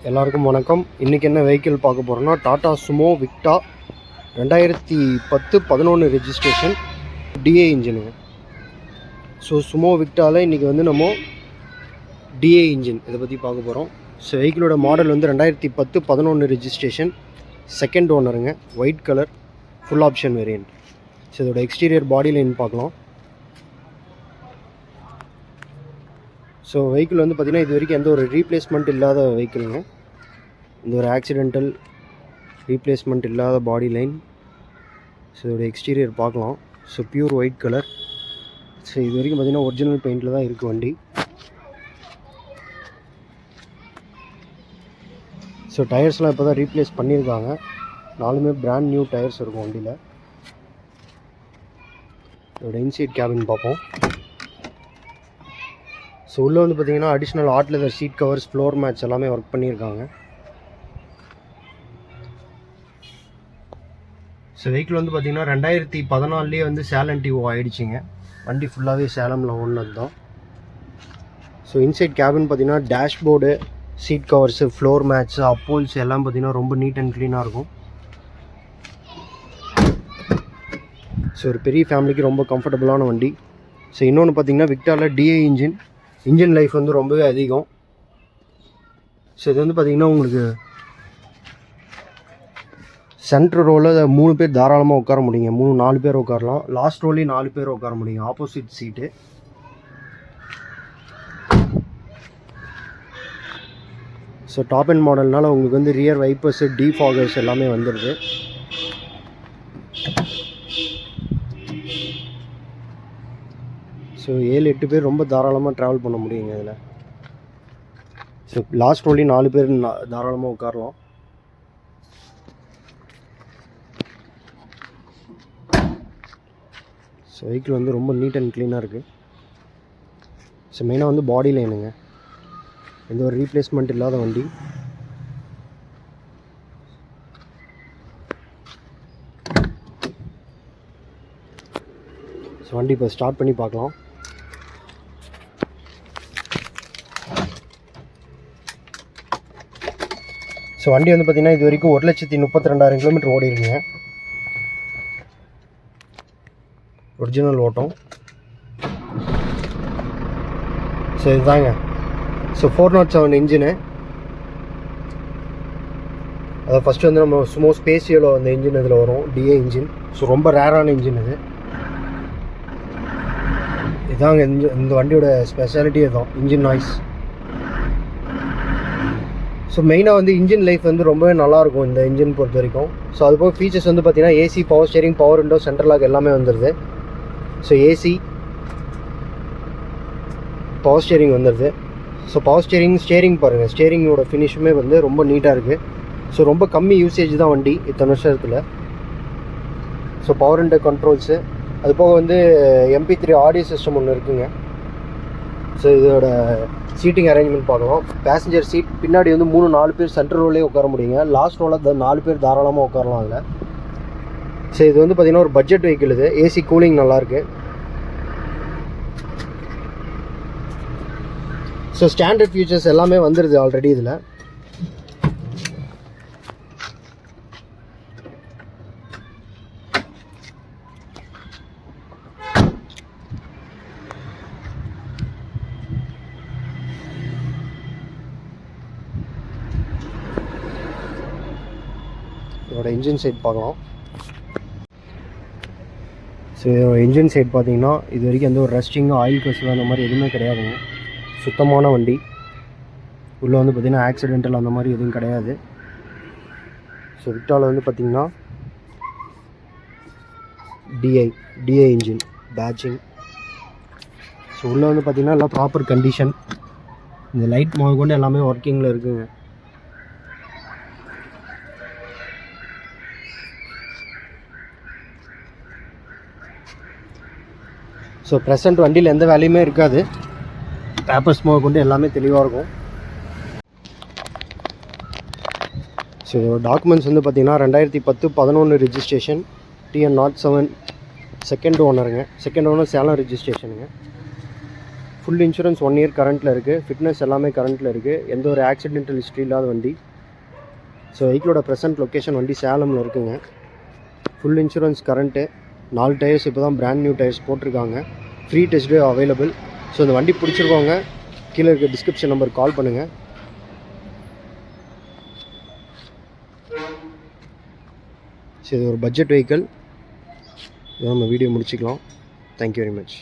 எல்லாருக்கும் வணக்கம். இன்றைக்கி என்ன வெஹிக்கிள் பார்க்க போகிறோன்னா Tata Sumo Victa 2010-11 registration DI இன்ஜினுங்க. ஸோ சுமோ விக்டாவில் இன்றைக்கி வந்து நம்ம டிஏ இன்ஜின் இதை பற்றி பார்க்க போகிறோம். ஸோ வெஹிக்கிளோட மாடல் வந்து 2010-11 ரெஜிஸ்ட்ரேஷன், செகண்ட் ஓனருங்க, white colour, full option variant. So இதோட எக்ஸ்டீரியர் பாடி லைன் பார்க்கலாம். ஸோ வெஹிக்கிள் வந்து பார்த்திங்கன்னா இது வரைக்கும் எந்த ஒரு ரீப்ளேஸ்மெண்ட் இல்லாத வெஹிக்கிளுங்க. இந்த ஒரு ஆக்சிடென்டல் ரீப்ளேஸ்மெண்ட் இல்லாத பாடி லைன். ஸோ இதோட எக்ஸ்டீரியர் பார்க்கலாம். So pure white colour. So இது வரைக்கும் பார்த்திங்கன்னா ஒரிஜினல் பெயிண்டில் தான் இருக்குது வண்டி. ஸோ டயர்ஸ்லாம் இப்போ தான் ரீப்ளேஸ் பண்ணியிருக்காங்க. நாலுமே பிராண்ட் நியூ டயர்ஸ் இருக்கும் வண்டியில். இதோட இன்சைட் கேபின் பார்ப்போம். ஸோ உள்ளே வந்து பார்த்திங்கன்னா additional art leather seat covers, floor mats எல்லாமே ஒர்க் பண்ணியிருக்காங்க. ஸோ வெஹிக்கிள் வந்து பார்த்திங்கன்னா 2014 வந்து சேலம் டிஓ ஆகிடுச்சிங்க. வண்டி ஃபுல்லாகவே சேலமில் ஓடுனது தான். ஸோ இன்சைட் கேபின் பார்த்திங்கன்னா dashboard, seat covers, floor mats, அப்போல்ஸ் எல்லாம் பார்த்திங்கன்னா ரொம்ப நீட் அண்ட் க்ளீனாக இருக்கும். ஸோ ஒரு பெரிய ஃபேமிலிக்கு ரொம்ப கம்ஃபர்டபுளான வண்டி. ஸோ இன்னொன்று பார்த்திங்கன்னா விக்டாவில் டிஏ இன்ஜின் லைஃப் வந்து ரொம்பவே அதிகம். ஸோ இது வந்து பார்த்திங்கன்னா உங்களுக்கு சென்ட்ரு ரோவில் 3 பேர் தாராளமாக உட்கார முடியுங்க. 3-4 பேர் உட்காரலாம். லாஸ்ட் ரோலையும் 4 பேர் உட்கார முடியுங்க, opposite seat. So top and மாடல்னால உங்களுக்கு வந்து ரியர் வைப்பர்ஸு, டீஃபாகர்ஸ் எல்லாமே வந்துடுது. ஸோ 7-8 பேர் ரொம்ப தாராளமாக ட்ராவல் பண்ண முடியுங்க இதில். ஸோ லாஸ்ட் ரோலி 4 பேர் தாராளமாக உட்காரலாம். ஸோ வெஹிக்கிள் வந்து ரொம்ப நீட் அண்ட் க்ளீனாக இருக்குது. ஸோ மெயினாக வந்து பாடி லைனுங்க, எந்த ஒரு ரீப்ளேஸ்மெண்ட் இல்லாத வண்டி. ஸோ வண்டி இப்போ ஸ்டார்ட் பண்ணி பார்க்கலாம். ஸோ வண்டி வந்து பார்த்திங்கன்னா இது வரைக்கும் 1,32,000 கிலோமீட்டர் ஓடி இருக்குங்க. ஒரிஜினல் ஓட்டம். ஸோ இதுதாங்க. So 407 engine. அதை ஃபஸ்ட்டு வந்து நம்ம சுமோ ஸ்பேசியோவில் அந்த இன்ஜின் இதில் வரும், டிஏ இன்ஜின். ஸோ ரொம்ப ரேரான இன்ஜின் இது. இதாங்க இந்த வண்டியோட ஸ்பெஷாலிட்டி இதுதான், இன்ஜின் நாய்ஸ். ஸோ மெயினாக வந்து இன்ஜின் லைஃப் வந்து ரொம்பவே நல்லாயிருக்கும் இந்த இன்ஜின் பொறுத்த வரைக்கும். ஸோ அது போக ஃபீச்சர்ஸ் வந்து பார்த்திங்கன்னா AC, power steering, power window, central lock எல்லாமே வந்துடுது. ஸோ ஏசி, பவர் ஸ்டேரிங் வந்துடுது. ஸோ பவர் ஸ்டேரிங் பாருங்கள், ஸ்டேரிங்கோட ஃபினிஷுமே வந்து ரொம்ப நீட்டாக இருக்குது. ஸோ ரொம்ப கம்மி யூசேஜ் தான் வண்டி இத்தனை வருஷத்தில். ஸோ பவர் விண்டோ கண்ட்ரோல்ஸு, அது போக வந்து MP3 ஆடியோ சிஸ்டம் ஒன்று இருக்குங்க. ஸோ இதோட சீட்டிங் அரேஞ்ச்மெண்ட் பார்க்கலாம். பேசஞ்சர் சீட் பின்னாடி வந்து 3-4 பேர் சென்ட்ரல் ரோலே உட்கார முடியுங்க. லாஸ்ட் ரோவில் 4 பேர் தாராளமாக உட்காரலாம் அதில். ஸோ இது வந்து பார்த்திங்கன்னா ஒரு பட்ஜெட் வெஹிக்கிள் இது. ஏசி கூலிங் நல்லாயிருக்கு. ஸோ ஸ்டாண்டர்ட் ஃபீச்சர்ஸ் எல்லாமே வந்துடுது ஆல்ரெடி இதில். இதோட இன்ஜின் சைட் பார்க்கலாம். ஸோ இதோட இன்ஜின் சைட் பார்த்திங்கன்னா இது வரைக்கும் எந்த ஒரு ரஸ்டிங்கும், ஆயில் கசிவு அந்த மாதிரி எதுவுமே கிடையாதுங்க. சுத்தமான வண்டி. உள்ளே வந்து பார்த்திங்கன்னா ஆக்சிடென்டல் அந்த மாதிரி எதுவும் கிடையாது. ஸோ விக்டாவில் வந்து பார்த்திங்கன்னா டிஐ இன்ஜின் பேட்சிங். ஸோ உள்ளே வந்து பார்த்திங்கன்னா எல்லாம் ப்ராப்பர் கண்டிஷன். இந்த லைட் முதற்கொண்டு எல்லாமே ஒர்க்கிங்கில் இருக்குங்க. ஸோ ப்ரெசண்ட் வண்டியில் எந்த வேலையுமே இருக்காது. பேப்பர்ஸ் கொண்டு எல்லாமே தெளிவாக இருக்கும். ஸோ டாக்குமெண்ட்ஸ் வந்து பார்த்திங்கன்னா 2010-11 ரெஜிஸ்ட்ரேஷன், TN07, செகண்ட் ஓனருங்க. செகண்ட் ஓனர் சேலம் ரெஜிஸ்ட்ரேஷனுங்க. ஃபுல் இன்சூரன்ஸ் 1 இயர் கரண்ட்டில் இருக்குது. ஃபிட்னஸ் எல்லாமே கரண்ட்டில் இருக்குது. எந்த ஒரு ஆக்சிடென்டல் ஹிஸ்ட்ரி இல்லாத வண்டி. ஸோ வெஹிக்கிளோட ப்ரெசென்ட் லொக்கேஷன் வண்டி சேலமில் இருக்குங்க. Full insurance current. 4 டயர்ஸ் இப்போ தான் பிராண்ட் நியூ டயர்ஸ் போட்டிருக்காங்க. Free test drive available. So இந்த வண்டி பிடிச்சிருக்கவங்க கீழே இருக்க டிஸ்கிரிப்ஷன் நம்பர் கால் பண்ணுங்கள். ஸோ இது ஒரு பட்ஜெட் வெஹிக்கிள். நம்ம வீடியோ முடிச்சுக்கலாம். Thank you very much.